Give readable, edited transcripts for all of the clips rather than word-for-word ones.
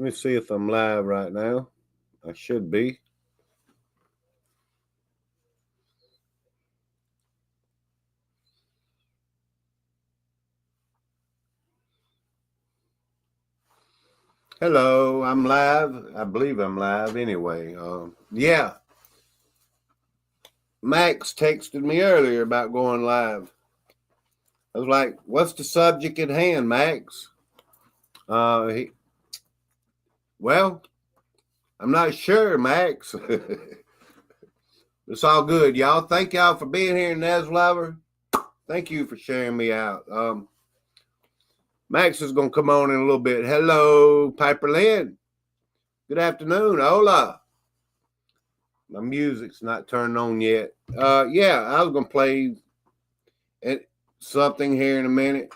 Let me see if I'm live right now. I should be. Hello, I'm live. I believe I'm live anyway. Yeah. Max texted me earlier about going live. I was like, what's the subject at hand, Max? Well, I'm not sure, Max. It's all good, y'all. Thank y'all for being here, Neslover. Thank you for sharing me out. Max is going to come on in a little bit. Hello, Piper Lynn. Good afternoon. Hola. My music's not turned on yet. Yeah, I was going to play something here in a minute.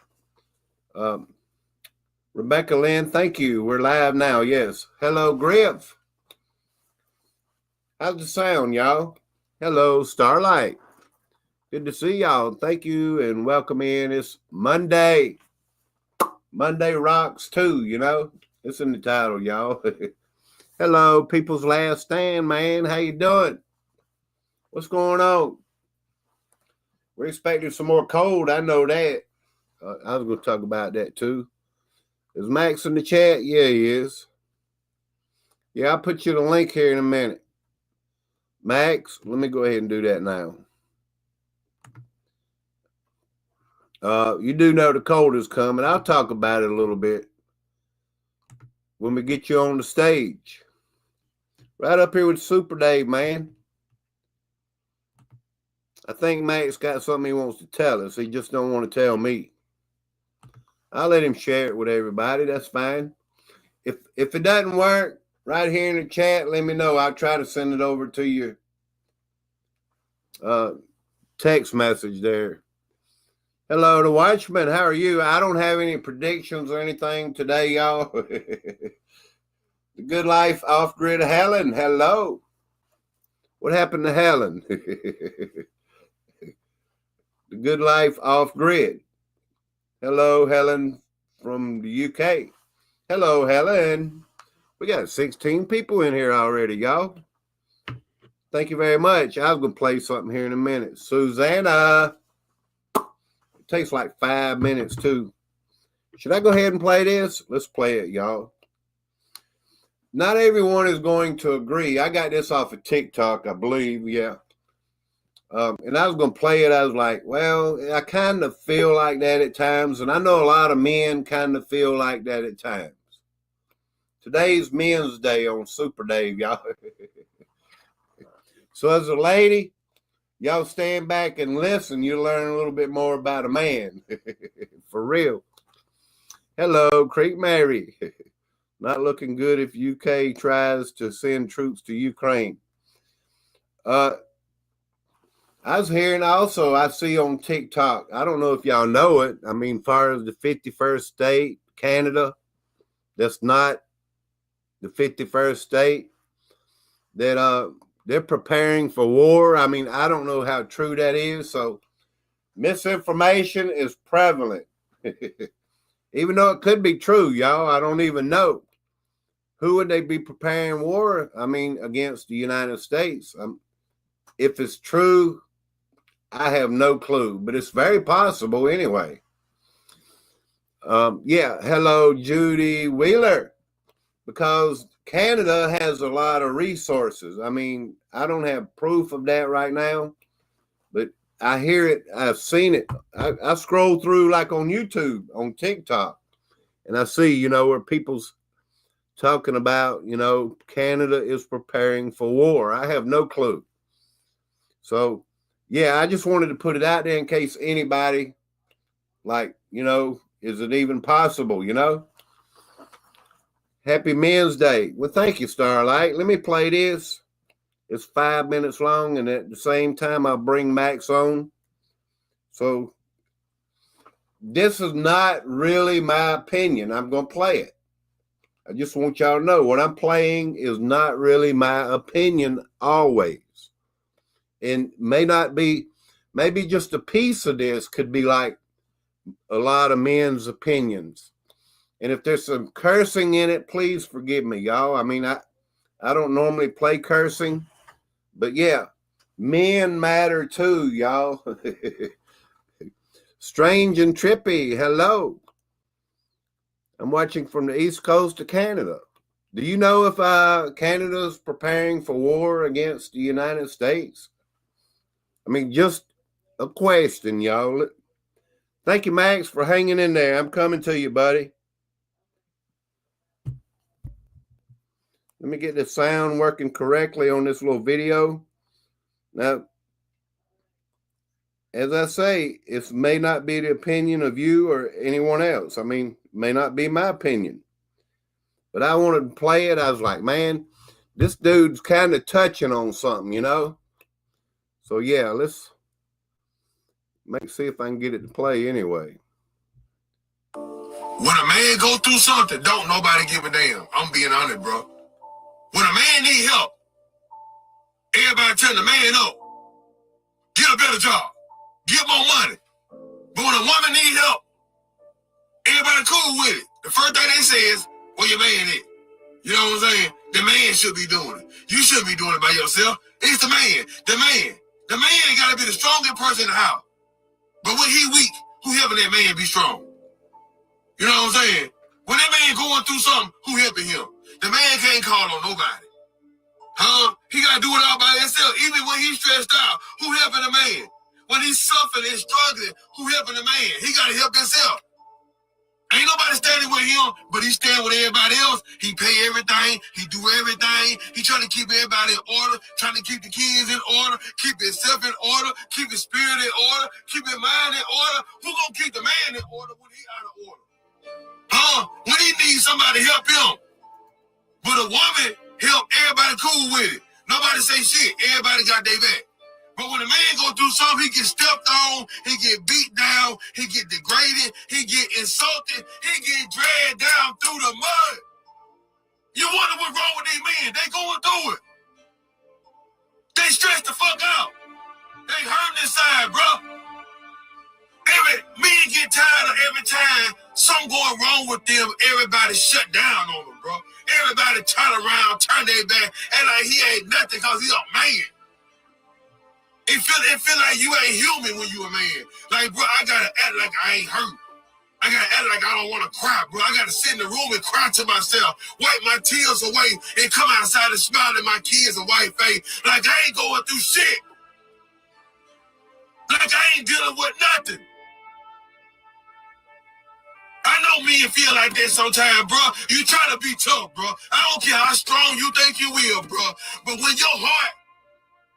Rebecca Lynn, thank you. We're live now. Yes. Hello, Griff. How's the sound, y'all? Hello, Starlight. Good to see y'all. Thank you and welcome in. It's Monday. Monday rocks too, you know. It's in the title, y'all. Hello, People's Last Stand, man. How you doing? What's going on? We're expecting some more cold. I know that. I was going to talk about that too. Is Max in the chat? Yeah, he is. Yeah, I'll put you the link here in a minute. Max, let me go ahead and do that now. You do know the cold is coming. I'll talk about it a little bit when we get you on the stage. Right up here with Super Dave, man. I think Max got something he wants to tell us. He just don't want to tell me. I'll let him share it with everybody. That's fine. If it doesn't work, right here in the chat, let me know. I'll try to send it over to your text message there. Hello, the Watchman. How are you? I don't have any predictions or anything today, y'all. The Good Life Off-Grid Helen. Hello. What happened to Helen? The Good Life Off-Grid. Hello, Helen from the UK. Hello, Helen. We got 16 people in here already, y'all. Thank you very much. I was going to play something here in a minute. Susanna. It takes like 5 minutes, too. Should I go ahead and play this? Let's play it, y'all. Not everyone is going to agree. I got this off of TikTok, I believe, yeah. And I was going to play it. I was like, well, I kind of feel like that at times. And I know a lot of men kind of feel like that at times. Today's Men's Day on Super Dave, y'all. So as a lady, y'all stand back and listen. You'll learn a little bit more about a man. For real. Hello, Creek Mary. Not looking good if UK tries to send troops to Ukraine. I was hearing also, I see on TikTok, I don't know if y'all know it. I mean, far as the 51st state, Canada, that's not the 51st state, that they're preparing for war. I mean, I don't know how true that is. So misinformation is prevalent. Even though it could be true, y'all, I don't even know. Who would they be preparing war? I mean, against the United States. If it's true, I have no clue, but it's very possible anyway. Yeah, hello, Judy Wheeler, because Canada has a lot of resources. I mean, I don't have proof of that right now, but I hear it. I've seen it. I scroll through like on YouTube, on TikTok, and I see, you know, where people's talking about, you know, Canada is preparing for war. I have no clue. So, yeah, I just wanted to put it out there in case anybody, like, you know, is it even possible, you know? Happy Men's Day. Well, thank you, Starlight. Let me play this. It's 5 minutes long, and at the same time, I'll bring Max on. So, this is not really my opinion. I'm going to play it. I just want y'all to know what I'm playing is not really my opinion always. And may not be, maybe just a piece of this could be like a lot of men's opinions. And if there's some cursing in it, please forgive me, y'all. I mean, I don't normally play cursing, but yeah, men matter too, y'all. Strange and Trippy, hello. I'm watching from the East Coast of Canada. Do you know if Canada's preparing for war against the United States? I mean, just a question, y'all. Thank you, Max, for hanging in there. I'm coming to you, buddy. Let me get the sound working correctly on this little video. Now, as I say, it may not be the opinion of you or anyone else. I mean, it may not be my opinion. But I wanted to play it. I was like, man, this dude's kind of touching on something, you know? So, yeah, let's see if I can get it to play anyway. When a man go through something, don't nobody give a damn. I'm being honest, bro. When a man need help, everybody turn the man up. Get a better job. Get more money. But when a woman need help, everybody cool with it. The first thing they say is, where your man at? You know what I'm saying? The man should be doing it. You shouldn't be doing it by yourself. It's the man. The man. The man got to be the strongest person in the house. But when he weak, who helping that man be strong? You know what I'm saying? When that man going through something, who helping him? The man can't call on nobody. Huh? He got to do it all by himself. Even when he's stressed out, who helping the man? When he's suffering and struggling, who helping the man? He got to help himself. Ain't nobody standing with him, but he stand with everybody else. He pay everything. He do everything. He trying to keep everybody in order, trying to keep the kids in order, keep himself in order, keep his spirit in order, keep his mind in order. Who gonna keep the man in order when he out of order? Huh? When he needs somebody to help him. But a woman help everybody cool with it. Nobody say shit. Everybody got their back. But when a man go through something, he get stepped on, he get beat down, he get degraded, he get insulted, he get dragged down through the mud. You wonder what's wrong with these men. They going through it. They stressed the fuck out. They hurt inside, bro. Men get tired of every time something going wrong with them, everybody shut down on them, bro. Everybody turn around, turn their back, and like he ain't nothing because he a man. It feel like you ain't human when you a man. Like, bro, I gotta act like I ain't hurt. I gotta act like I don't want to cry, bro. I gotta sit in the room and cry to myself, wipe my tears away, and come outside and smile at my kids and white face like I ain't going through shit. Like I ain't dealing with nothing. I know men feel like that sometimes, bro. You try to be tough, bro. I don't care how strong you think you will, bro. But when your heart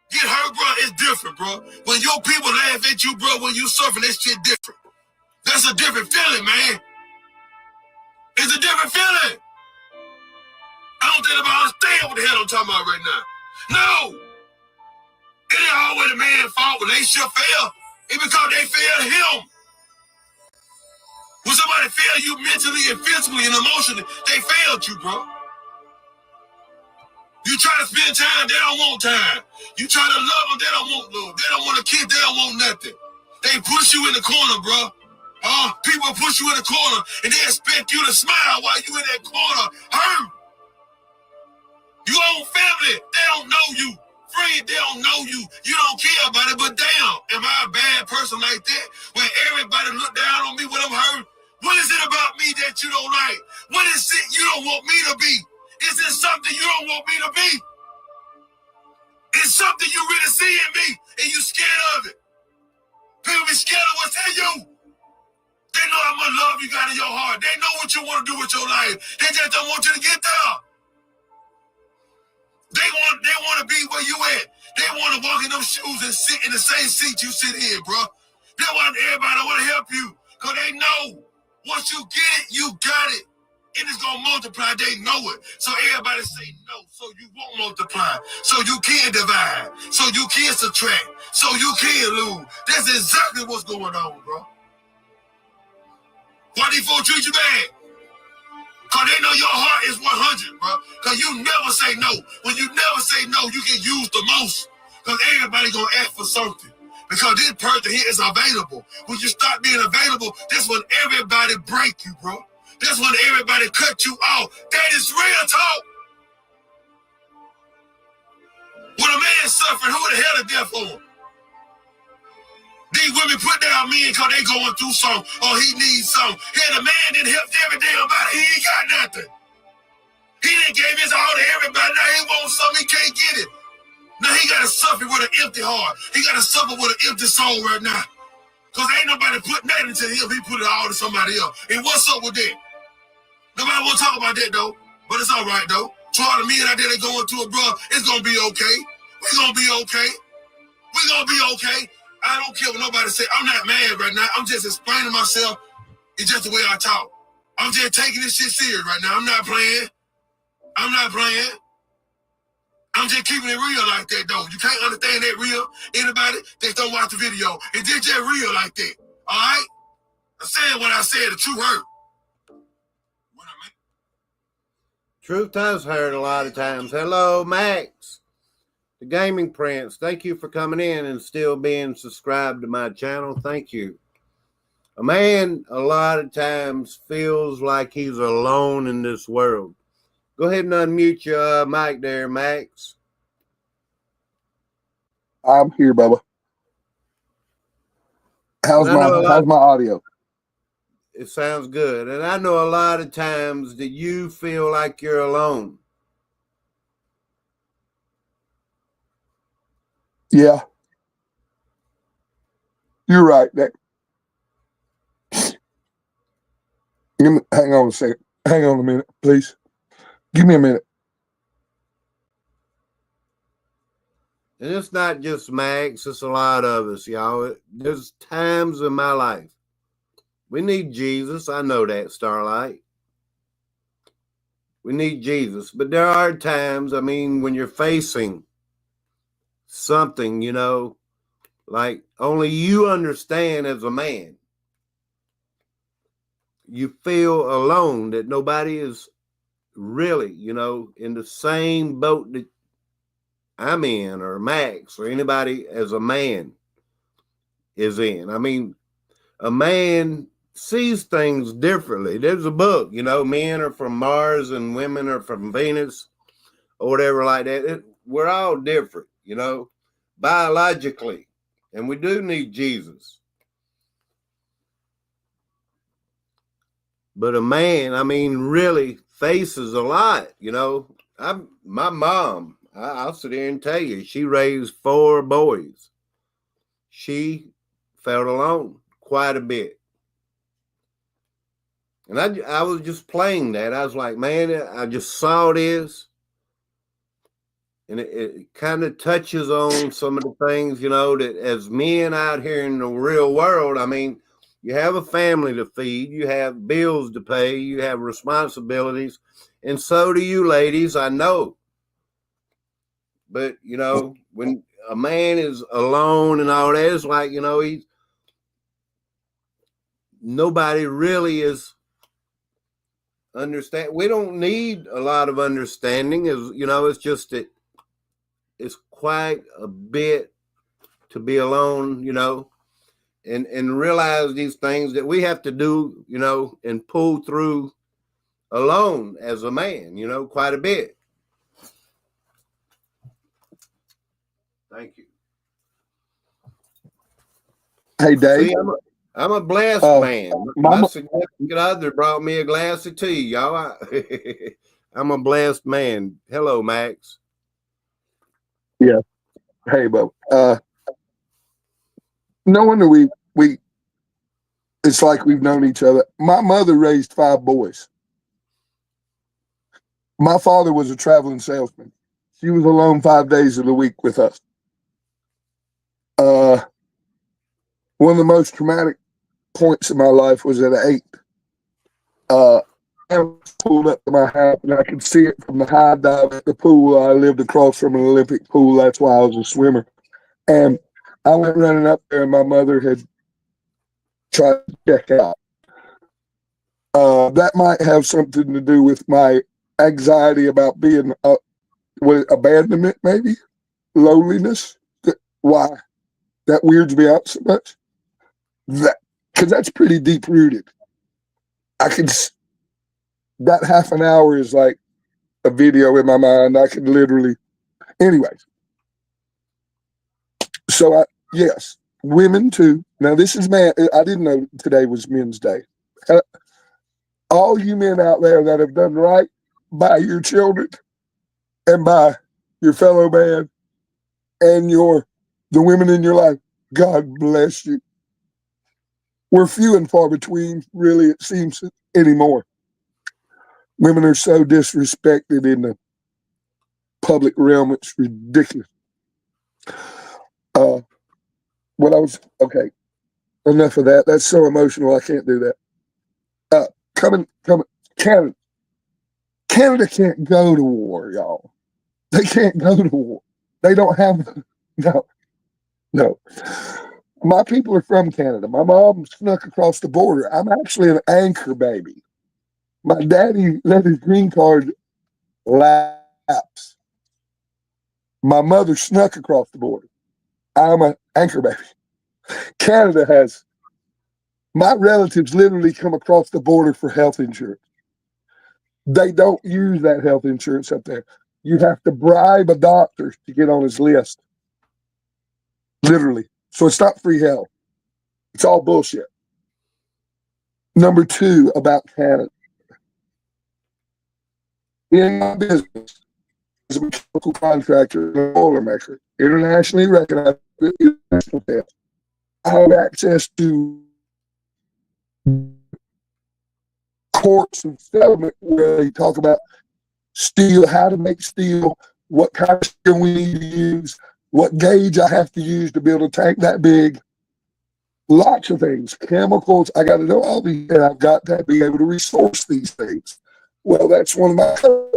get hurt, bro, it's different, bro. When your people laugh at you, bro, when you suffer, that shit different. That's a different feeling, man. It's a different feeling. I don't think about understand what the hell I'm talking about right now. No. It ain't always the man's fault when they should fail. It's because they failed him. When somebody failed you mentally and physically and emotionally, they failed you, bro. You try to spend time, they don't want time. You try to love them, they don't want love. They don't want a kid, they don't want nothing. They push you in the corner, bro. People push you in the corner and they expect you to smile while you in that corner hurt. You own family, they don't know you. Friends, they don't know you. You don't care about it, but damn, am I a bad person like that? When everybody look down on me when I'm hurt? What is it about me that you don't like? What is it you don't want me to be? Is it something you don't want me to be? It's something you really see in me and you scared of it. People be scared of what's in you. They know how much love you got in your heart. They know what you want to do with your life. They just don't want you to get there. They want to be where you at. They want to walk in those shoes and sit in the same seat you sit in, bro. They want everybody want to help you because they know. Once you get it, you got it. And it's going to multiply. They know it. So everybody say no. So you won't multiply. So you can divide. So you can subtract. So you can lose. That's exactly what's going on, bro. Why these folks treat you bad? Because they know your heart is 100, bro. Because you never say no. When you never say no, you can use the most. Because everybody going to ask for something. Because this person here is available. When you stop being available, that's when everybody break you, bro. That's when everybody cut you off. That is real talk. When a man suffering, who the hell is there for him? These women put down men because they going through something or he needs something. Here the man didn't help every damn body. He ain't got nothing. He didn't give his all to everybody. Now he wants something, he can't get it. Now he got to suffer with an empty heart. He got to suffer with an empty soul right now. Because ain't nobody put nothing to him. He put it all to somebody else. And what's up with that? Nobody want to talk about that, though. But it's all right, though. To all the men out there that going through it, bro, it's going to be okay. We going to be okay. We going to be okay. I don't care what nobody say. I'm not mad right now. I'm just explaining myself. It's just the way I talk. I'm just taking this shit serious right now. I'm not playing. I'm not playing. I'm just keeping it real like that, though. You can't understand that real. Anybody that don't watch the video, it's just real like that. All right? I said what I said. The truth hurt. Truth does hurt a lot of times. Hello, Max, the Gaming Prince. Thank you for coming in and still being subscribed to my channel. Thank you. A man a lot of times feels like he's alone in this world. Go ahead and unmute your mic there, Max. I'm here, Bubba. How's my audio? It sounds good. And I know a lot of times that you feel like you're alone. Yeah. You're right. Hang on a second. Hang on a minute, please. Give me a minute. And it's not just Max, it's a lot of us, y'all. There's times in my life. We need Jesus. I know that, Starlight. We need Jesus. But there are times, I mean, when you're facing something, you know, like only you understand as a man. You feel alone, that nobody is really, you know, in the same boat that I'm in, or Max, or anybody as a man is in. I mean, a man sees things differently. There's a book, you know, men are from Mars and women are from Venus or whatever like that. We're all different, you know, biologically, and we do need Jesus. But a man, I mean, really faces a lot, you know. My mom, I'll sit there and tell you, she raised 4 boys. She felt alone quite a bit. And I was just playing that. I was like, man, I just saw this. And it kind of touches on some of the things, you know, that as men out here in the real world, I mean, you have a family to feed, you have bills to pay, you have responsibilities, and so do you ladies, I know. But, you know, when a man is alone and all that, it's like, you know, nobody really is understand. We don't need a lot of understanding, is, you know, it's just that it's quite a bit to be alone, you know, and realize these things that we have to do, you know, and pull through alone as a man, you know, quite a bit. Thank you. Hey, Dave. See, I'm a blessed man. My significant other brought me a glass of tea, y'all. I'm a blessed man. Hello, Max. Yeah. Hey, Bo. Knowing that we it's like we've known each other. My mother raised 5 boys. My father was a traveling salesman. She was alone 5 days of the week with us. One of the most traumatic points in my life was at 8. I was pulled up to my house, and I could see it from the high dive at the pool. I lived across from an Olympic pool. That's why I was a swimmer. And I went running up there, and my mother had tried to check out. That might have something to do with my anxiety about being with abandonment, maybe loneliness. Why that weirds me out so much? Because that's pretty deep rooted. that half an hour is like a video in my mind. I can literally, anyways. So yes, women too. Now this is man. I didn't know today was Men's Day. All you men out there that have done right by your children and by your fellow man and the women in your life, God bless you. We're few and far between, really, it seems, anymore. Women are so disrespected in the public realm, it's ridiculous. Okay, enough of that. That's so emotional, I can't do that. Coming, Canada. Canada can't go to war, y'all. They can't go to war. They don't have, no. My people are from Canada. My mom snuck across the border. I'm actually an anchor baby. My daddy let his green card lapse. My mother snuck across the border. I'm an anchor baby. Canada has, my relatives literally come across the border for health insurance. They don't use that health insurance up there. You have to bribe a doctor to get on his list. Literally. So it's not free health. It's all bullshit. Number two about Canada. In my business, as a mechanical contractor and a boiler maker, internationally recognized, I have access to courts and settlement where they talk about steel, how to make steel, what kind of steel we need to use, what gauge I have to use to build a tank that big. Lots of things, chemicals. I got to know all these, and I've got to be able to resource these things. Well, that's one of my codes.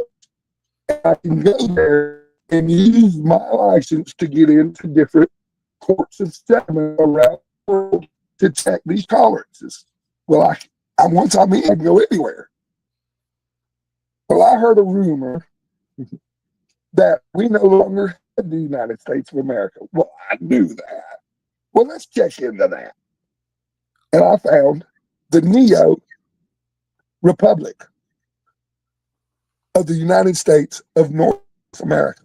I can go there and use my license to get into different courts of settlement around the world to check these tolerances. Well, once I'm in, I can go anywhere. Well, I heard a rumor that we no longer have the United States of America. Well, I knew that. Well, let's check into that. And I found the Neo Republic of the United States of North America.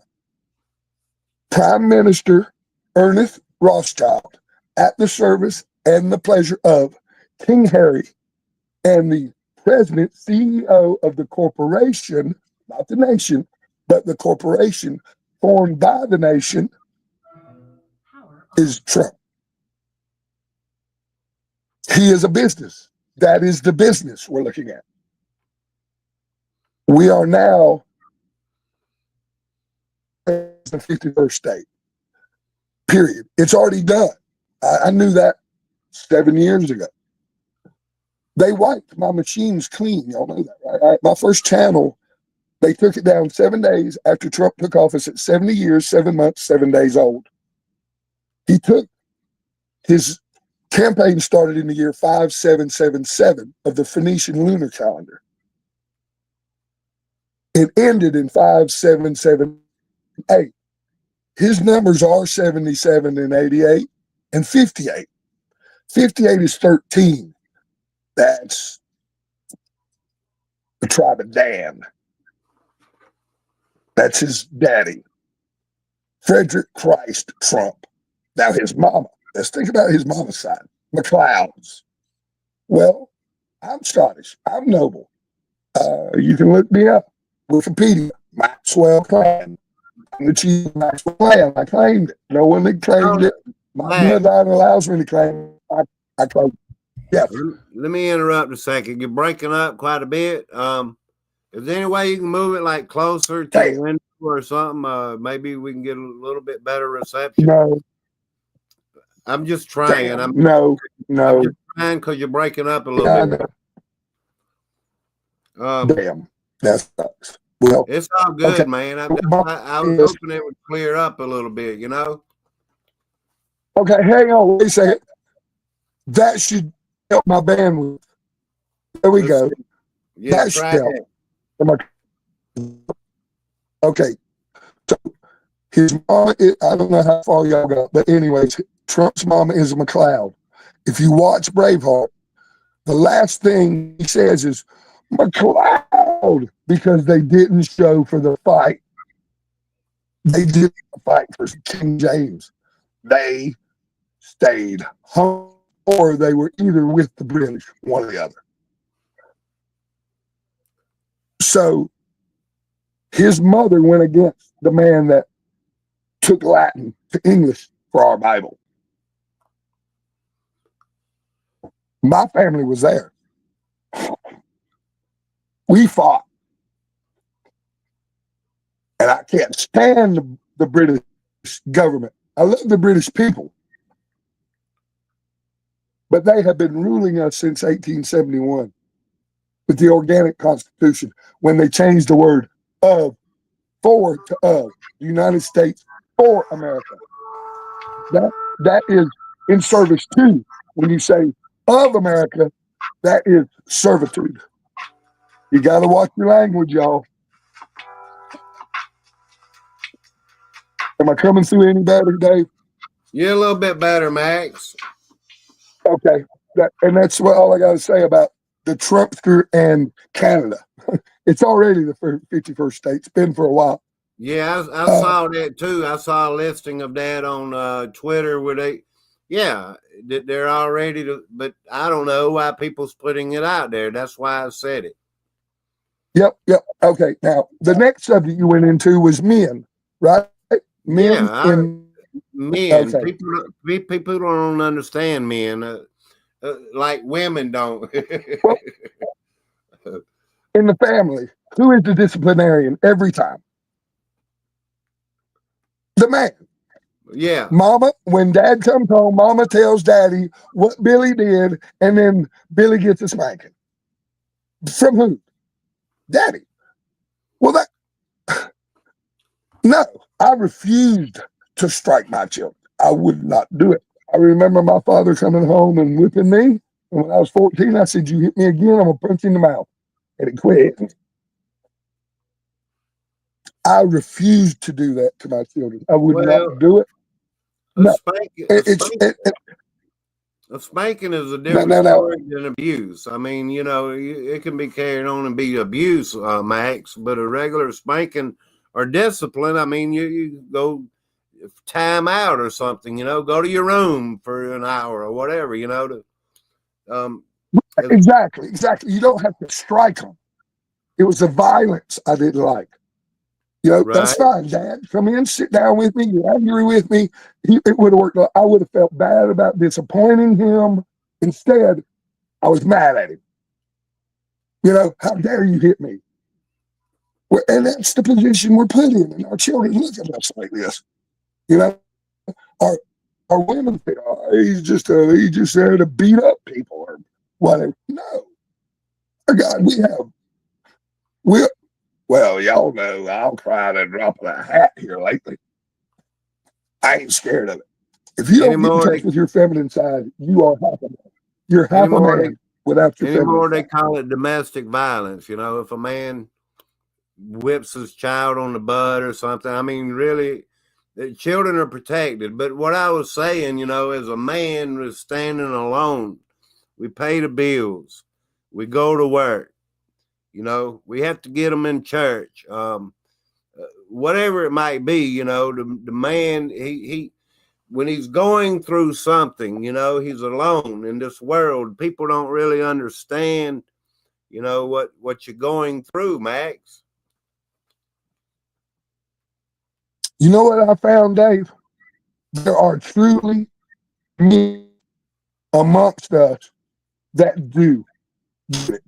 Prime Minister Ernest Rothschild, at the service and the pleasure of King Harry, and the president, CEO of the corporation, not the nation, but the corporation formed by the nation, is Trump. He is a business. That is the business we're looking at. We are now the 51st state. Period. It's already done. I knew that 7 years ago. They wiped my machines clean. Y'all know that, right? My first channel, they took it down 7 days after Trump took office at 70 years, 7 months, 7 days old. He took his campaign started in the year 5777 of the Phoenician lunar calendar. It ended in 5778. His numbers are 77 and 88 and 58. 58 is 13. That's the tribe of Dan. That's his daddy, Frederick Christ Trump. Now his mama. Let's think about his mama's side, McLeods. Well, I'm Scottish. I'm noble. You can look me up. Wikipedia, Maxwell clan. I'm the chief of Maxwell clan. I claimed it. No one had claimed it. My bloodline allows me to claim it. I claimed it. Yes. Let me interrupt a second. You're breaking up quite a bit. Is there any way you can move it like closer to the window or something? Maybe we can get a little bit better reception. No. I'm just trying. No. I'm just trying because you're breaking up a little bit. Damn. That sucks. Well, it's all good, okay. Man. I was hoping it would clear up a little bit, you know? Okay, hang on. Wait a second. That should help my bandwidth. There we go. Yeah, that should help. Okay. So his mom, I don't know how far y'all got, but anyways, Trump's mama is a McLeod. If you watch Braveheart, the last thing he says is, McLeod, because they didn't show for the fight. They didn't fight for King James. They stayed home, or they were either with the British, one or the other. So his mother went against the man that took Latin to English for our Bible. My family was there. We fought. And I can't stand the British government. I love the British people. But they have been ruling us since 1871 with the Organic Constitution, when they changed the word of for to of. The United States for America. That is in service to. When you say of America, that is servitude. You got to watch your language, y'all. Am I coming through any better, Dave? You're a little bit better, Max. Okay. And that's what all I got to say about the Trumpster and Canada. It's already the 51st state. It's been for a while. Yeah, I saw that too. I saw a listing of that on Twitter where they're all ready to, but I don't know why people's putting it out there. That's why I said it. Yep. Okay. Now, the next subject you went into was men, right? Men. Men. Okay. People don't understand men, like women don't. Well, in the family, who is the disciplinarian every time? The man. Yeah. Mama, when dad comes home, mama tells daddy what Billy did, and then Billy gets a spanking. From who? Daddy. Well, no, I refused to strike my children. I would not do it. I remember my father coming home and whipping me. And when I was 14, I said, "You hit me again, I'm going to punch you in the mouth." And he quit. I refused to do that to my children. I would not do it. A spanking is a different story than abuse. I mean, it can be carried on and be abuse, Max, but a regular spanking or discipline, I mean, you go time out or something, go to your room for an hour or whatever, Exactly. You don't have to strike them. It was the violence I didn't like. Right. That's fine, Dad. Come in, sit down with me. You're angry with me. It would have worked. I would have felt bad about disappointing him. Instead, I was mad at him. How dare you hit me? And that's the position we're put in. And our children look at us like this. Our women think, "Oh, he's just there to beat up people or whatever." No. God, well, y'all know I'll cry at a drop of a hat here lately. I ain't scared of it. If you don't get in touch with your feminine side, you are half a man. You're half a man without your feminine side. They call it domestic violence. If a man whips his child on the butt or something, I mean, really, the children are protected. But what I was saying, as a man was standing alone, we pay the bills, we go to work. We have to get them in church, whatever it might be. The man, he when he's going through something, he's alone in this world. People don't really understand, what you're going through, Max. You know what I found, Dave? There are truly men amongst us that do get it.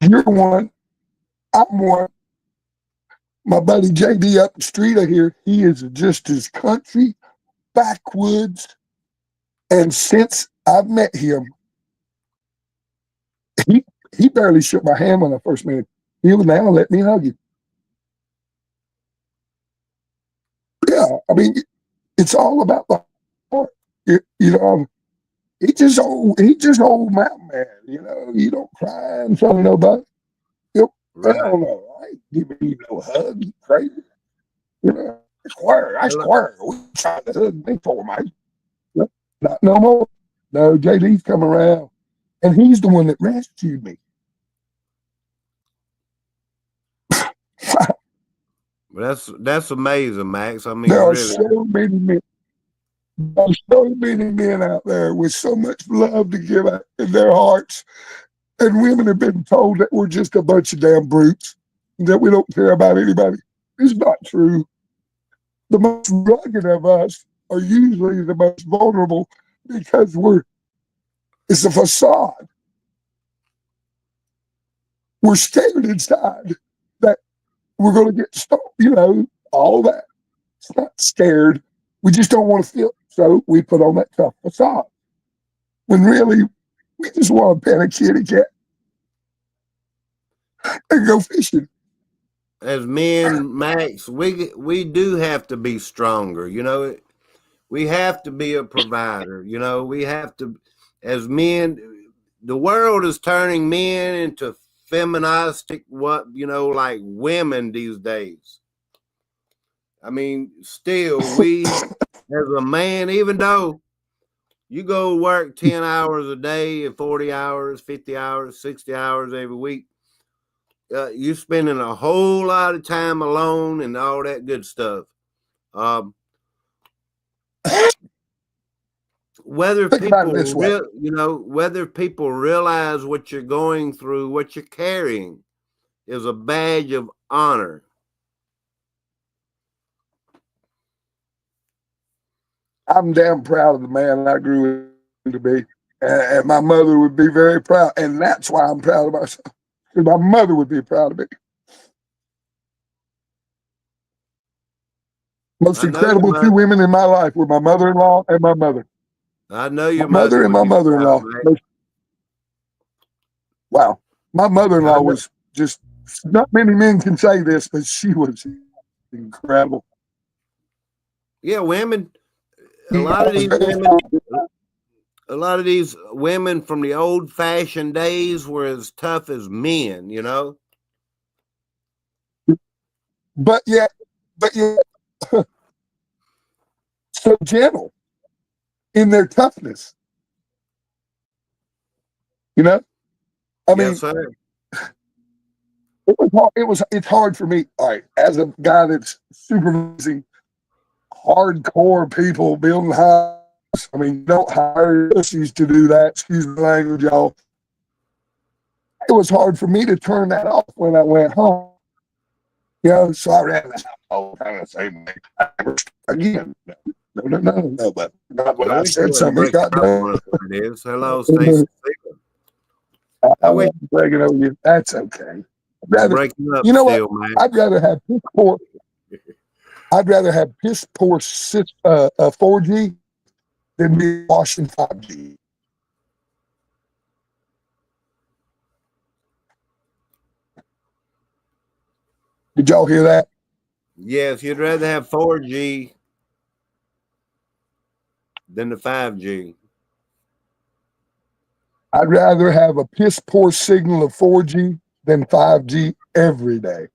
You're one. I'm one. My buddy JD up the street of here, he is just as country, backwoods. And since I've met him, he barely shook my hand when I first met him. He was now let me hug you. Yeah, I mean, it's all about the heart. He just old mountain man. You don't cry in front of nobody. Right. Hell no, I ain't giving you no hug. You crazy? I swear. We tried to hug me for me. Not no more. No, JD's come around, and he's the one that rescued me. That's amazing, Max. I mean, There are really. so many men. There are so many men out there with so much love to give out in their hearts, and women have been told that we're just a bunch of damn brutes, that we don't care about anybody. It's not true. The most rugged of us are usually the most vulnerable because it's a facade. We're scared inside that we're going to get stopped, all that. It's not scared. We just don't want to feel it. So we put on that tough facade. When really, we just want to pet a kitty cat and go fishing. As men, Max, we do have to be stronger. We have to be a provider. We have to, as men. The world is turning men into feministic, like women these days. I mean, still, we as a man, even though you go work 10 hours a day, 40 hours, 50 hours, 60 hours every week, you're spending a whole lot of time alone and all that good stuff. Whether people realize what you're going through, what you're carrying, is a badge of honor. I'm damn proud of the man I grew to be, and my mother would be very proud, and that's why I'm proud of myself. Because my mother would be proud of me. Most incredible two women in my life were my mother-in-law and my mother. I know your mother and my mother-in-law. Wow. My mother-in-law was just, not many men can say this, but she was incredible. Yeah, women, a lot of these women from the old-fashioned days were as tough as men, But yet, so gentle in their toughness. I mean, yes, sir. It's hard for me. All right, as a guy that's supervising hardcore people building houses. I mean, you don't hire pussies to do that. Excuse the language, y'all. It was hard for me to turn that off when I went home. So I ran the whole kind of same way. Again, no, but not when I said something. Got done. It is. Hello, Stacey. I wish I'm breaking over you. That's okay. Breaking up. You know still, what? Man. I'd rather have piss poor 4G than be washing 5G. Did y'all hear that? Yes, you'd rather have 4G than the 5G. I'd rather have a piss poor signal of 4G than 5G every day.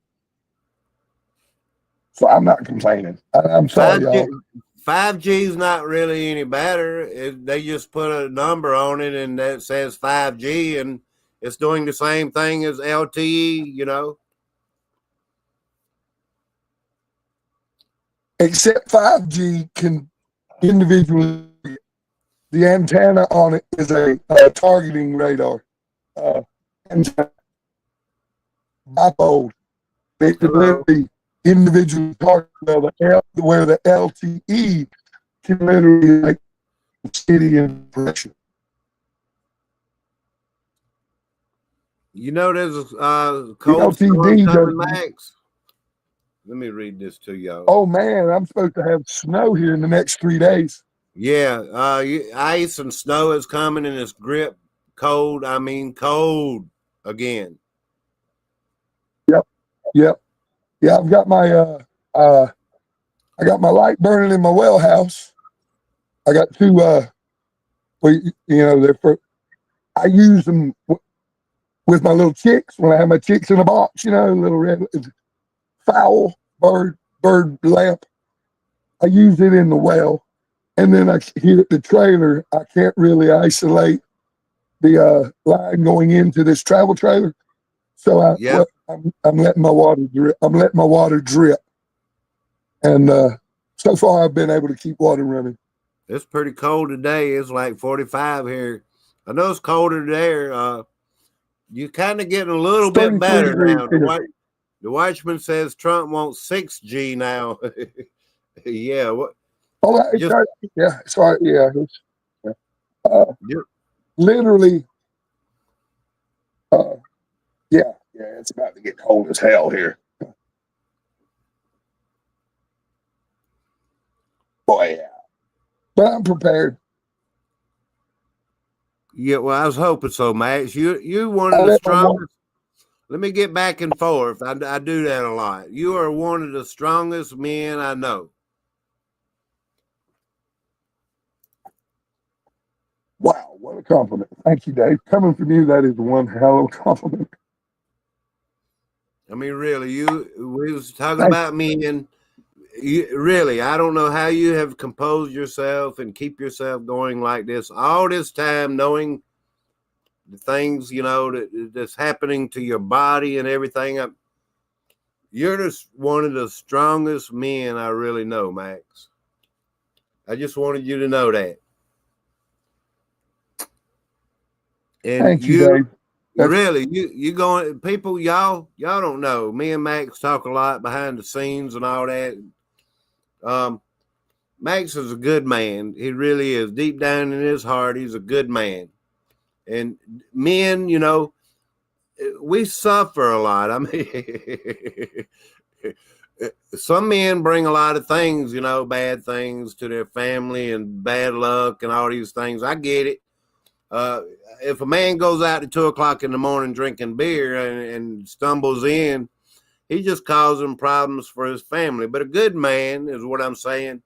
So I'm not complaining. I'm sorry, 5G, y'all. 5G is not really any better. They just put a number on it and that says 5G, and it's doing the same thing as LTE, Except 5G can individually, the antenna on it is a targeting radar. Bipolar. It can literally individually target where the LTE can literally like city impression. There's a cold storm coming, Max. Let me read this to y'all. Oh man, I'm supposed to have snow here in the next 3 days. Yeah, ice and snow is coming, and it's grip cold. I mean, cold again. Yep. Yeah. I've got my I got my light burning in my well house. I got two. They're for. I use them with my little chicks when I have my chicks in a box. Little red fowl bird lamp. I use it in the well, and then here at the trailer, I can't really isolate the line going into this travel trailer. So I'm letting my water drip. I'm letting my water drip And so far, I've been able to keep water running. It's pretty cold today. It's like 45 here. I know it's colder there. You kind of getting a little bit 33 better degrees now. here. The watchman says Trump wants 6G now. Yeah. What? Oh, it's Just- right. Yeah, it's right. Yeah. Yeah. Literally. Yeah, it's about to get cold as hell here. Boy, yeah. But I'm prepared. Yeah, well, I was hoping so, Max. You one I of the let my wife- strongest. Let me get back and forth. I do that a lot. You are one of the strongest men I know. Wow, what a compliment. Thank you, Dave. Coming from you, that is one hell of a compliment. I mean, really, we was talking Thank about me, and really, I don't know how you have composed yourself and keep yourself going like this all this time, knowing the things, that's happening to your body and everything. You're just one of the strongest men I really know, Max. I just wanted you to know that. And Thank you, Dave. really, you going, people, y'all don't know. Me and Max talk a lot behind the scenes and all that. Max is a good man. He really is. Deep down in his heart, he's a good man. And men, we suffer a lot. I mean, some men bring a lot of things, bad things to their family and bad luck and all these things. I get it. If a man goes out at 2:00 in the morning drinking beer and stumbles in, he just causing problems for his family. But a good man is what I'm saying.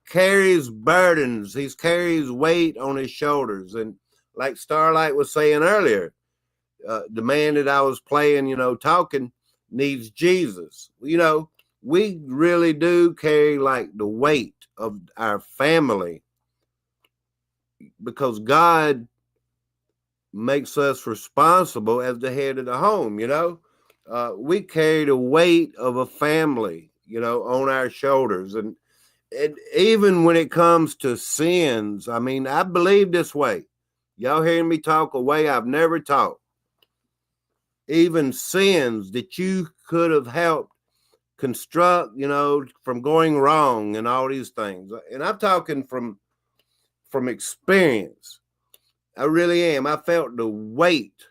Carries burdens. He carries weight on his shoulders. And like Starlight was saying earlier, the man that I was playing, talking, needs Jesus. We really do carry like the weight of our family, because God makes us responsible as the head of the home. We carry the weight of a family, on our shoulders. And even when it comes to sins, I mean, I believe this way. Y'all hearing me talk a way I've never talked. Even sins that you could have helped construct, from going wrong and all these things. And I'm talking from experience. I really am. I felt the weight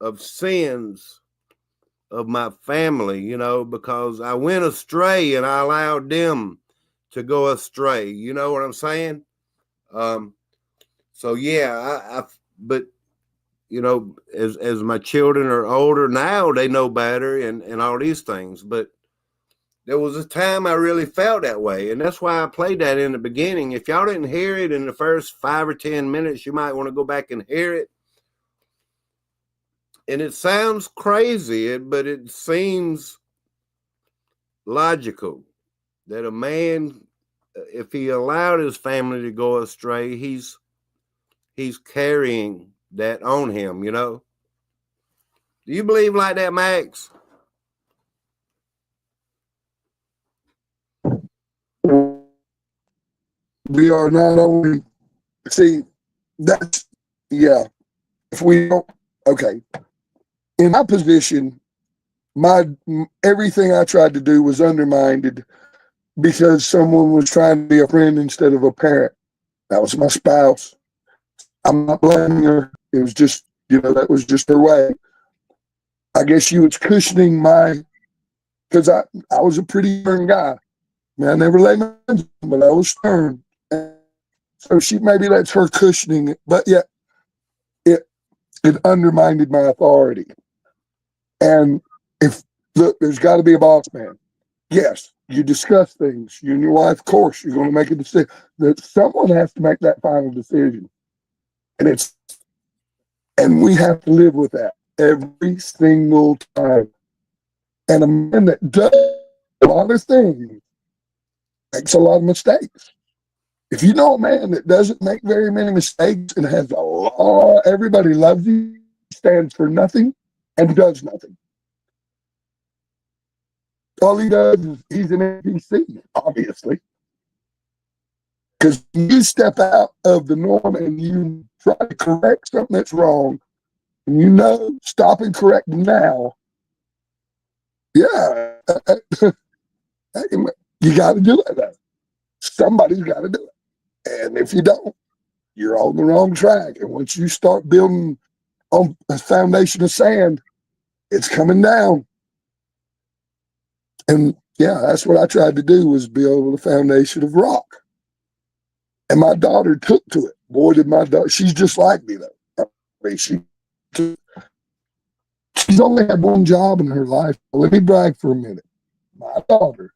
of sins of my family, because I went astray and I allowed them to go astray. You know what I'm saying? So yeah, but as my children are older now, they know better and all these things. But there was a time I really felt that way. And that's why I played that in the beginning. If y'all didn't hear it in the first 5 or 10 minutes, you might want to go back and hear it. And it sounds crazy, but it seems logical that a man, if he allowed his family to go astray, he's carrying that on him, Do you believe like that, Max? We are not only, see, that's, yeah. If we don't, okay. In my position, everything I tried to do was undermined because someone was trying to be a friend instead of a parent. That was my spouse. I'm not blaming her. It was just, that was just her way. I guess she was cushioning because I was a pretty stern guy. I mean, I never laid my hands on, but I was stern. And so maybe that's her cushioning it, but yet it undermined my authority. And look, there's got to be a boss man. Yes, you discuss things. You and your wife, of course, you're going to make a decision. That someone has to make that final decision. And we have to live with that every single time. And a man that does a lot of things makes a lot of mistakes. If you know a man that doesn't make very many mistakes and has everybody loves you, stands for nothing and does nothing. All he does is he's an NPC, obviously. Because you step out of the norm and you try to correct something that's wrong, and you know, stop and correct now. Yeah, you got to do it. Though. Somebody's got to do it. And if you don't, you're on the wrong track. And once you start building on a foundation of sand, it's coming down. And yeah, that's what I tried to do, was build a foundation of rock. And my daughter took to it. Boy, did my daughter, she's just like me though. I mean, she's only had one job in her life. Let me brag for a minute. My daughter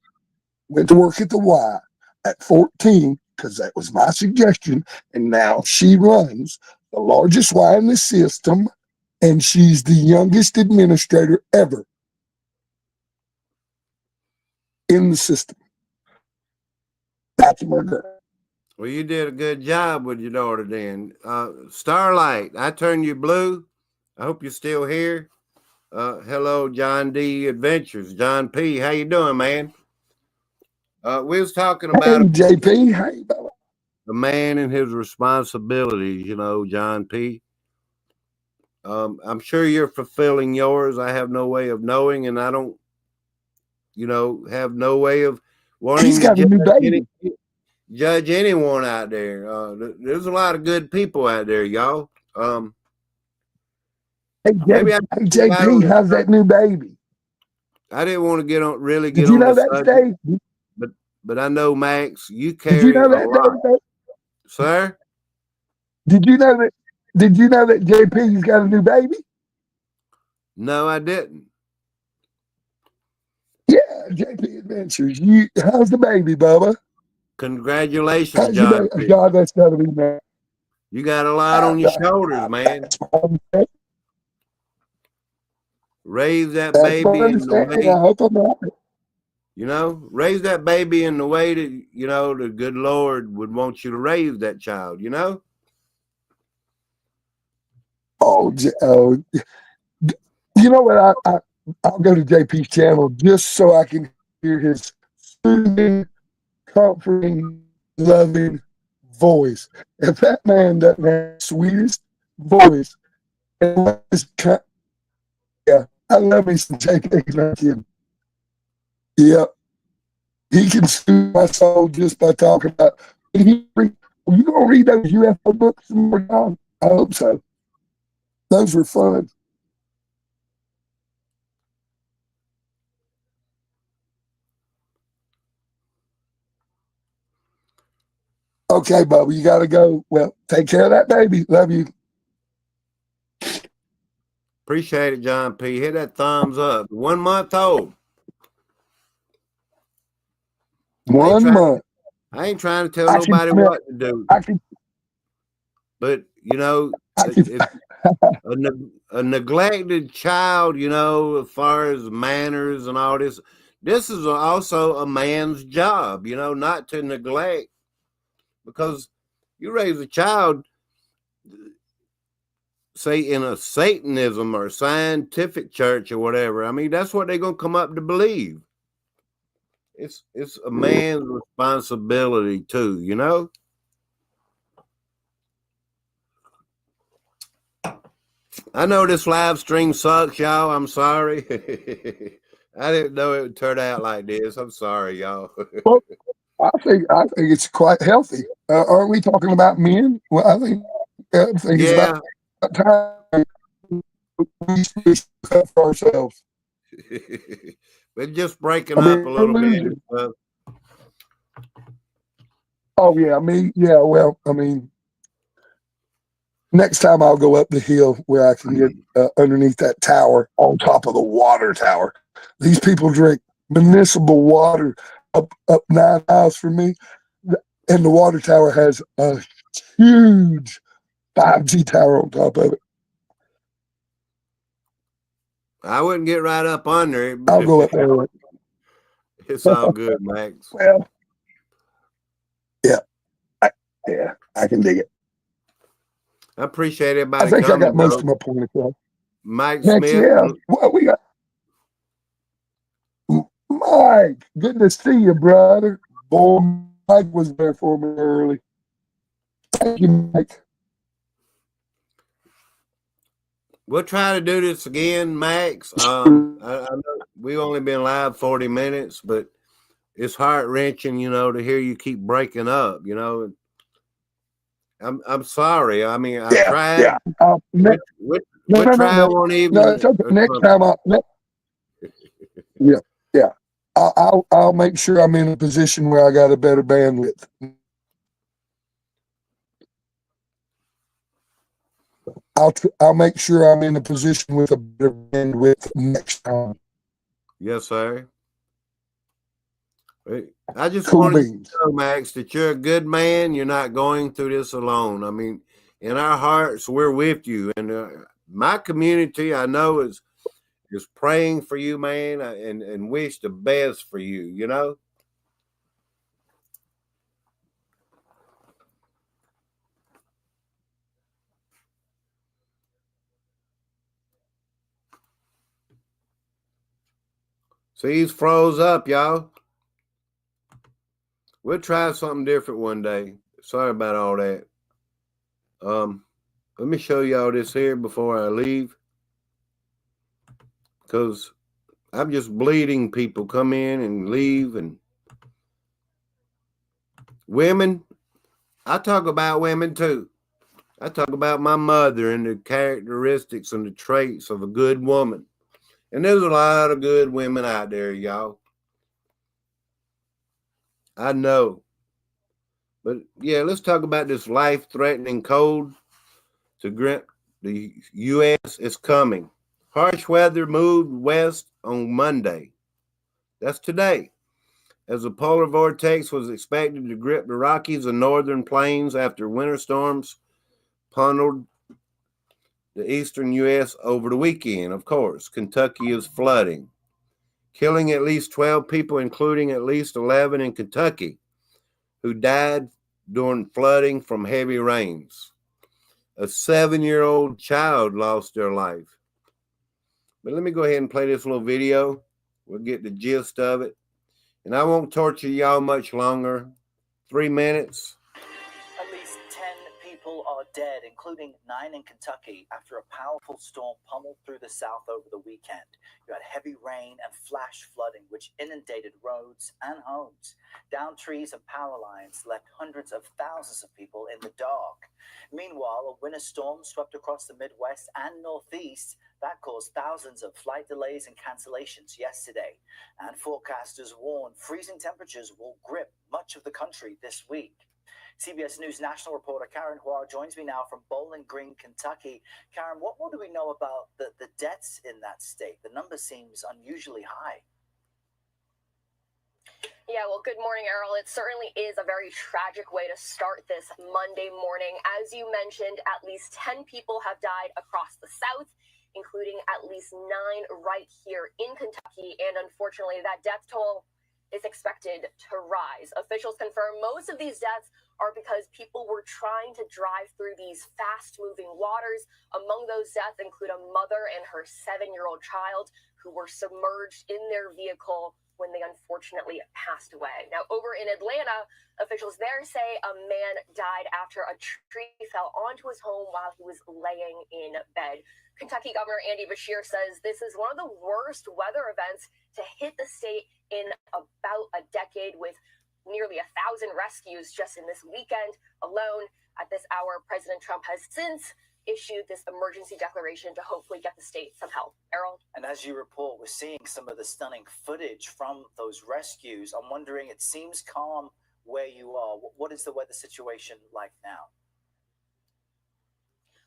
went to work at the Y at 14, because that was my suggestion. And now she runs the largest Y in the system, and she's the youngest administrator ever in the system. That's my girl. Well, you did a good job with your daughter then. Starlight, I turned you blue. I hope you're still here. Hello, John D. Adventures. John P., how you doing, man? We was talking about Hey, JP. Hey, Bella. the man and his responsibilities, John P. I'm sure you're fulfilling yours. I have no way of knowing, and I don't, have no way of wanting He's got a new baby. Judge anyone out there. There's a lot of good people out there, y'all. Hey, JP, how's that new baby? I didn't want to get on Did you know that, subject, Dave? but I know, Max, you carry Did you know that, Dave? Sir? Did you know that JP's got a new baby? No, I didn't. Yeah, JP Adventures. How's the baby, Bubba? Congratulations, John P. God, that's gotta be nice. You got a lot on your shoulders, man. Raise that baby in the way. I hope I'm right. Raise that baby in the way that, the good Lord would want you to raise that child, Oh, you know what? I'll go to JP's channel just so I can hear his soothing, comforting, loving voice. If that man doesn't have the sweetest voice, yeah, I love me some JP like him. Yep. He can soothe my soul just by talking about. Are you going to read those UFO books some more time? I hope so. Those were fun. Okay, Bubba, you got to go. Well, take care of that baby. Love you. Appreciate it, John P. Hit that thumbs up. 1 month old. 1 month. I ain't trying to tell nobody what to do. But, a neglected child, as far as manners and all this is also a man's job, not to neglect. Because you raise a child, say in a Satanism or scientific church or whatever, I mean, that's what they're going to come up to believe. It's a man's responsibility too, I know this live stream sucks, y'all. I'm sorry. I didn't know it would turn out like this. I'm sorry, y'all. Well, I think it's quite healthy. Aren't we talking about men? Well, I think it's about time we speak up for ourselves. We're just breaking up a little bit. Oh yeah, well, next time I'll go up the hill where I can get underneath that tower on top of the water tower. These people drink municipal water up 9 miles from me, and the water tower has a huge 5G tower on top of it. I wouldn't get right up under it. I'll go up there. It's all good, Max. Well, yeah, I can dig it. I appreciate everybody. I think I got most of my point across. Mike Smith. Yeah, well, we got Mike, good to see you, brother. Boy, Mike was there for me early. Thank you, Mike. We'll try to do this again, Max. I know we've only been live 40 minutes, but it's heart wrenching, to hear you keep breaking up. I'm sorry. I mean, I tried. Yeah. We'll try one evening. No, it's okay. Next time, yeah. I'll make sure I'm in a position where I got a better bandwidth. I'll make sure I'm in a position with a better bandwidth next time. Yes, sir. I just Cool wanted beans. to know, Max, that you're a good man. You're not going through this alone. I mean, in our hearts, we're with you. And my community, I know, is praying for you, man, and wish the best for you, See, he's froze up, y'all. We'll try something different one day. Sorry about all that. Let me show y'all this here before I leave, because I'm just bleeding people come in and leave. And women, I talk about women too. I talk about my mother and the characteristics and the traits of a good woman. And there's a lot of good women out there, y'all. I know. But yeah, let's talk about this life-threatening cold to grip the U.S. is coming. Harsh weather moved west on Monday. That's today. As a polar vortex was expected to grip the Rockies and northern plains after winter storms pummeled the eastern U.S. over the weekend. Of course, Kentucky is flooding, killing at least 12 people, including at least 11 in Kentucky, who died during flooding from heavy rains. A 7-year-old child lost their life. But let me go ahead and play this little video. We'll get the gist of it. And I won't torture y'all much longer. 3 minutes. At least 10 people are dead, including 9 in Kentucky, after a powerful storm pummeled through the South over the weekend. You had heavy rain and flash flooding, which inundated roads and homes. Downed trees and power lines left hundreds of thousands of people in the dark. Meanwhile, a winter storm swept across the Midwest and Northeast that caused thousands of flight delays and cancellations yesterday. And forecasters warn freezing temperatures will grip much of the country this week. CBS News national reporter Karen Hua joins me now from Bowling Green, Kentucky. Karen, what more do we know about the deaths in that state? The number seems unusually high. Yeah, well, good morning, Errol. It certainly is a very tragic way to start this Monday morning. As you mentioned, at least 10 people have died across the South, including at least 9 right here in Kentucky. And unfortunately, that death toll is expected to rise. Officials confirm most of these deaths are because people were trying to drive through these fast-moving waters. Among those deaths include a mother and her 7-year-old child who were submerged in their vehicle when they unfortunately passed away. Now, over in Atlanta, officials there say a man died after a tree fell onto his home while he was laying in bed. Kentucky Governor Andy Beshear says this is one of the worst weather events to hit the state in about a decade, with nearly 1,000 rescues just in this weekend alone. At this hour, President Trump has since issued this emergency declaration to hopefully get the state some help. Errol? And as you report, we're seeing some of the stunning footage from those rescues. I'm wondering, it seems calm where you are. What is the weather situation like now?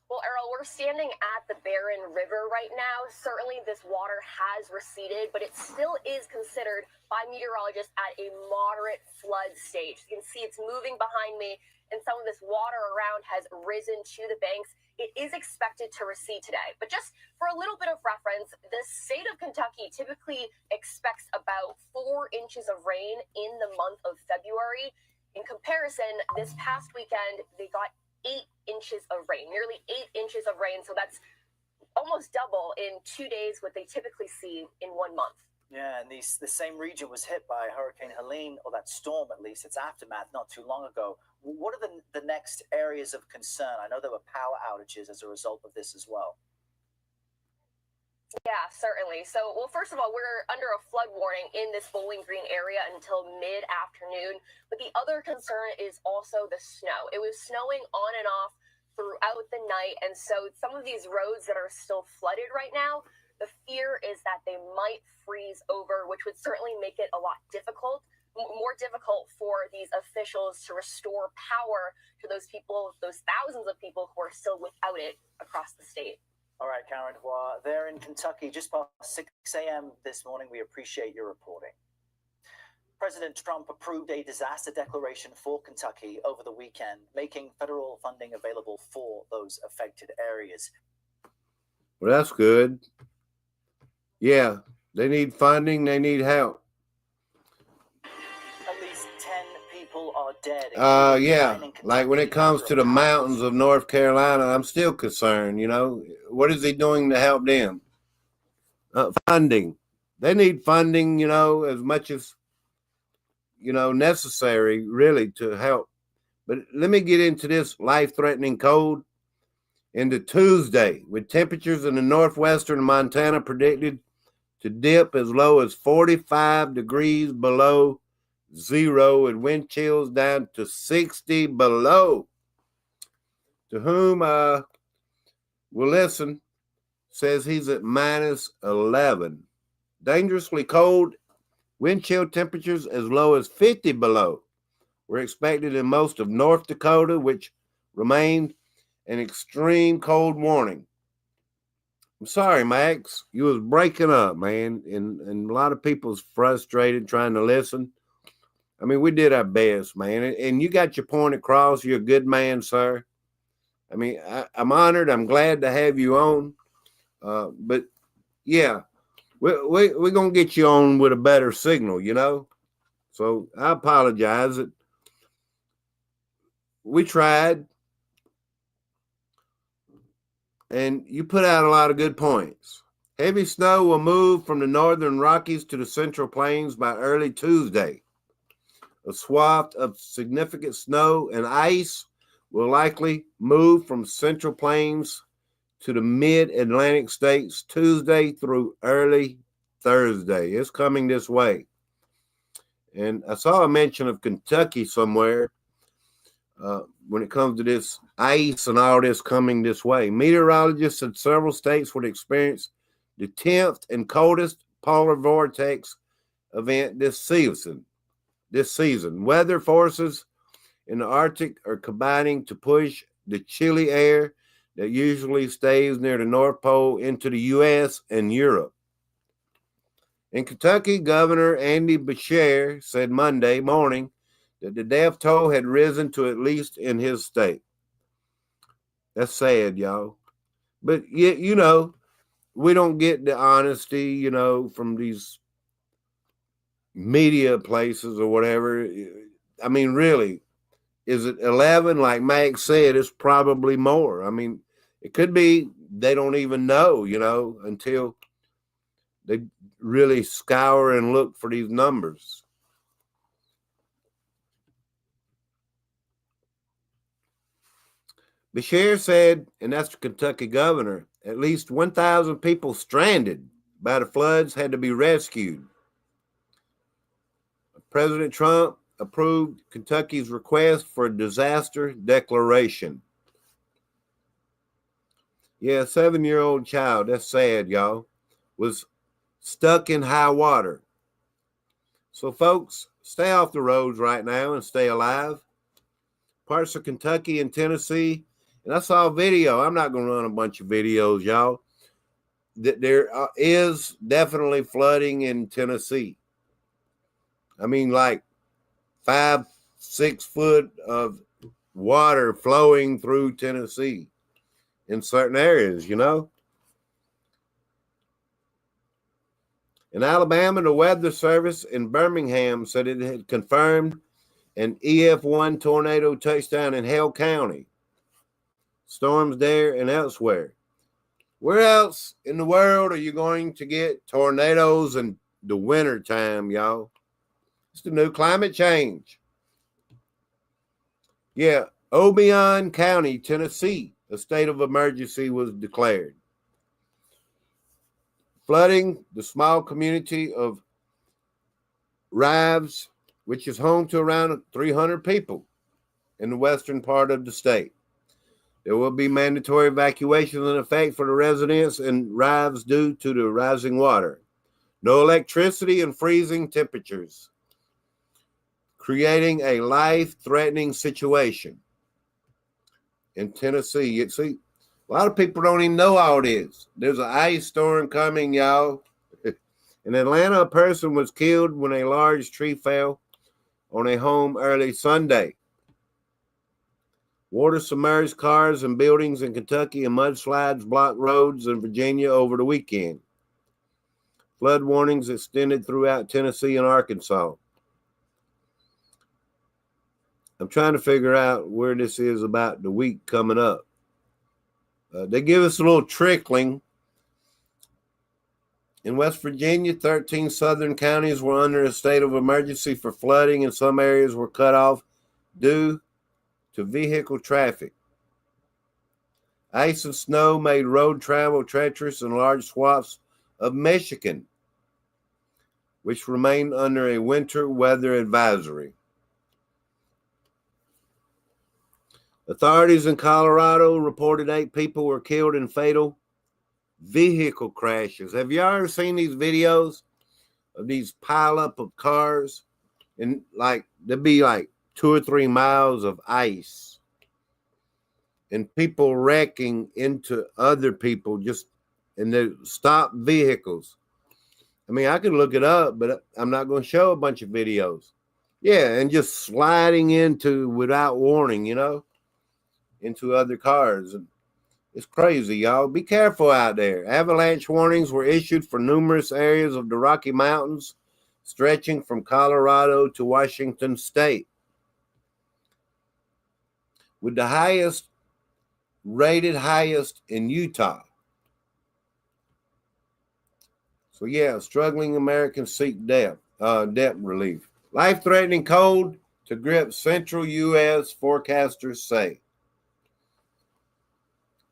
Well, Errol, we're standing at the Barren River right now. Certainly this water has receded, but it still is considered by meteorologists at a moderate flood stage. You can see it's moving behind me, and some of this water around has risen to the banks. It is expected to recede today. But just for a little bit of reference, the state of Kentucky typically expects about 4 inches of rain in the month of February. In comparison, this past weekend, they got 8 inches of rain, nearly 8 inches of rain. So that's almost double in 2 days what they typically see in 1 month. Yeah, and the same region was hit by Hurricane Helene, or that storm at least, its aftermath, not too long ago. What are the next areas of concern? I know there were power outages as a result of this as well. Yeah, certainly. So, well, first of all, we're under a flood warning in this Bowling Green area until mid-afternoon. But the other concern is also the snow. It was snowing on and off throughout the night. And so some of these roads that are still flooded right now, the fear is that they might freeze over, which would certainly make it a lot more difficult for these officials to restore power to those people, those thousands of people who are still without it across the state. All right, Karen, well, they're in Kentucky just past 6 a.m. this morning. We appreciate your reporting. President Trump approved a disaster declaration for Kentucky over the weekend, making federal funding available for those affected areas. Well, that's good. Yeah, they need funding. They need help. At least 10 people are dead. Yeah, like when it comes to the mountains of North Carolina, I'm still concerned, you know. What is he doing to help them? Funding. They need funding, you know, as much as, you know, necessary, really, to help. But let me get into this life-threatening cold into Tuesday, with temperatures in the northwestern Montana predicted to dip as low as 45 degrees below zero and wind chills down to 60 below. To whom will listen says he's at minus 11. Dangerously cold, wind chill temperatures as low as 50 below were expected in most of North Dakota, which remained an extreme cold warning. I'm sorry, Max, you was breaking up, man, and a lot of people's frustrated trying to listen. I mean, we did our best, man, and you got your point across. You're a good man, sir. I mean, I'm honored. I'm glad to have you on. But, yeah, we're going to get you on with a better signal, you know. So I apologize. We tried. And you put out a lot of good points. Heavy snow will move from the northern Rockies to the Central Plains by early Tuesday. A swath of significant snow and ice will likely move from Central Plains to the mid-Atlantic states Tuesday through early Thursday. It's coming this way. And I saw a mention of Kentucky somewhere when it comes to this ice and all this coming this way. Meteorologists in several states would experience the 10th and coldest polar vortex event this season. Weather forces in the Arctic are combining to push the chilly air that usually stays near the North Pole into the U.S. and Europe. In Kentucky, Governor Andy Beshear said Monday morning that the death toll had risen to at least in his state. That's sad, y'all. But, you know, we don't get the honesty, you know, from these media places or whatever. I mean, really, is it 11? Like Max said, it's probably more. I mean, it could be they don't even know, you know, until they really scour and look for these numbers. Beshear said, and that's the Kentucky governor, at least 1,000 people stranded by the floods had to be rescued. President Trump approved Kentucky's request for a disaster declaration. Yeah, a 7-year-old child, that's sad, y'all, was stuck in high water. So, folks, stay off the roads right now and stay alive. Parts of Kentucky and Tennessee. And I saw a video. I'm not going to run a bunch of videos, y'all. That there is definitely flooding in Tennessee. I mean, like 5-6 foot of water flowing through Tennessee in certain areas, you know. In Alabama, the Weather Service in Birmingham said it had confirmed an EF1 tornado touchdown in Hale County. Storms there and elsewhere. Where else in the world are you going to get tornadoes and the winter time, y'all. It's the new climate change. Yeah, Obion County, Tennessee, a state of emergency was declared. Flooding the small community of Rives, which is home to around 300 people in the western part of the state. There will be mandatory evacuations in effect for the residents in Rives due to the rising water. No electricity and freezing temperatures, creating a life-threatening situation in Tennessee. You see, a lot of people don't even know all this. There's an ice storm coming, y'all. In Atlanta, a person was killed when a large tree fell on a home early Sunday. Water submerged cars and buildings in Kentucky, and mudslides blocked roads in Virginia over the weekend. Flood warnings extended throughout Tennessee and Arkansas. I'm trying to figure out where this is about the week coming up. They give us a little trickling. In West Virginia, 13 southern counties were under a state of emergency for flooding, and some areas were cut off due to vehicle traffic. Ice and snow made road travel treacherous in large swaths of Michigan, which remained under a winter weather advisory. Authorities in Colorado reported 8 people were killed in fatal vehicle crashes. Have you ever seen these videos of these pileup of cars? And like there'd be like 2 or 3 miles of ice and people wrecking into other people just in the stopped vehicles. I mean, I could look it up, but I'm not going to show a bunch of videos. Yeah, and just sliding into without warning, into other cars. And it's crazy, y'all. Be careful out there. Avalanche warnings were issued for numerous areas of the Rocky Mountains, stretching from Colorado to Washington State. With the rated highest in Utah. So yeah, struggling Americans seek debt relief. Life-threatening cold to grip central U.S., forecasters say.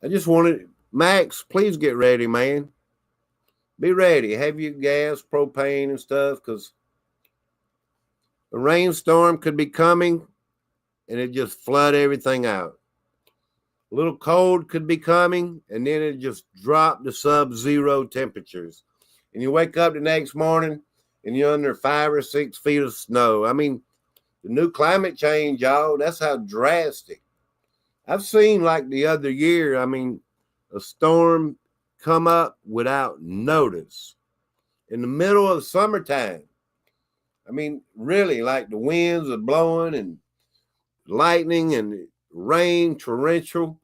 I just wanted, Max, please get ready, man. Be ready. Have your gas, propane, and stuff, because a rainstorm could be coming, and it just flood everything out. A little cold could be coming, and then it just drop to sub-zero temperatures. And you wake up the next morning, and you're under 5 or 6 feet of snow. I mean, the new climate change, y'all, that's how drastic. I've seen, like the other year, I mean, a storm come up without notice in the middle of summertime. I mean, really, like the winds are blowing and lightning and rain, torrential.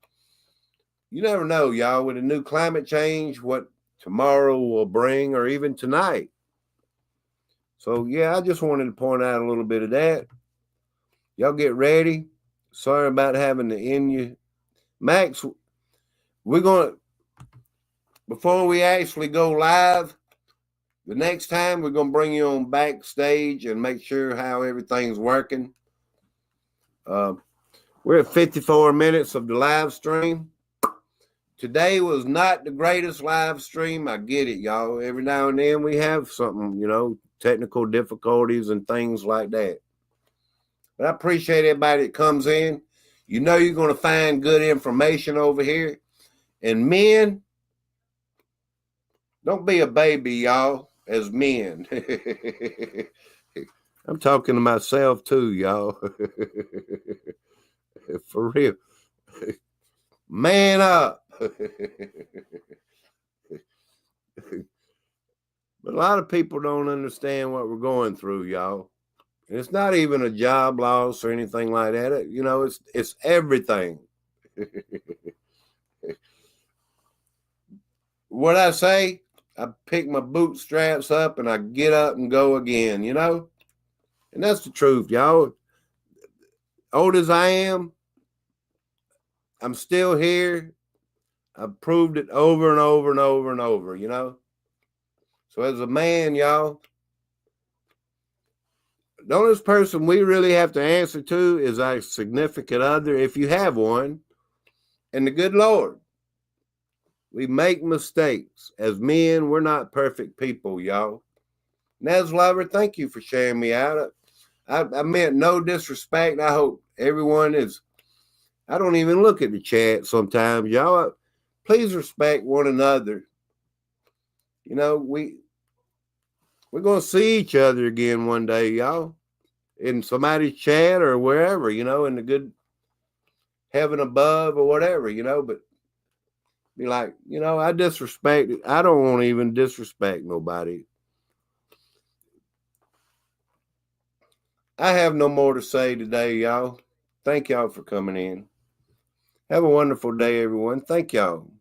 You never know, y'all, with a new climate change, what tomorrow will bring, or even tonight. So, yeah, I just wanted to point out a little bit of that. Y'all get ready. Sorry about having to end you. Max, we're going to, before we actually go live, the next time we're going to bring you on backstage and make sure how everything's working. We're at 54 minutes of the live stream. Today was not the greatest live stream. I get it, y'all. Every now and then we have something, technical difficulties and things like that. But I appreciate everybody that comes in. You know you're going to find good information over here. And men, don't be a baby, y'all, as men. I'm talking to myself too, y'all. For real. Man up. But a lot of people don't understand what we're going through, y'all. And it's not even a job loss or anything like that. It's everything. What I say, I pick my bootstraps up and I get up and go again, And that's the truth, y'all. Old as I am, I'm still here. I've proved it over and over and over and over, So as a man, y'all, the only person we really have to answer to is our significant other, if you have one, and the good Lord. We make mistakes. As men, we're not perfect people, y'all. Naz Lover, thank you for sharing me out. I meant no disrespect. I hope everyone is. I don't even look at the chat sometimes, y'all. Please respect one another. You know, we're going to see each other again one day, y'all, in somebody's chat or wherever, you know, in the good heaven above or whatever, you know, but be like, you know, I don't want to even disrespect nobody. I have no more to say today, y'all. Thank y'all for coming in. Have a wonderful day, everyone. Thank y'all.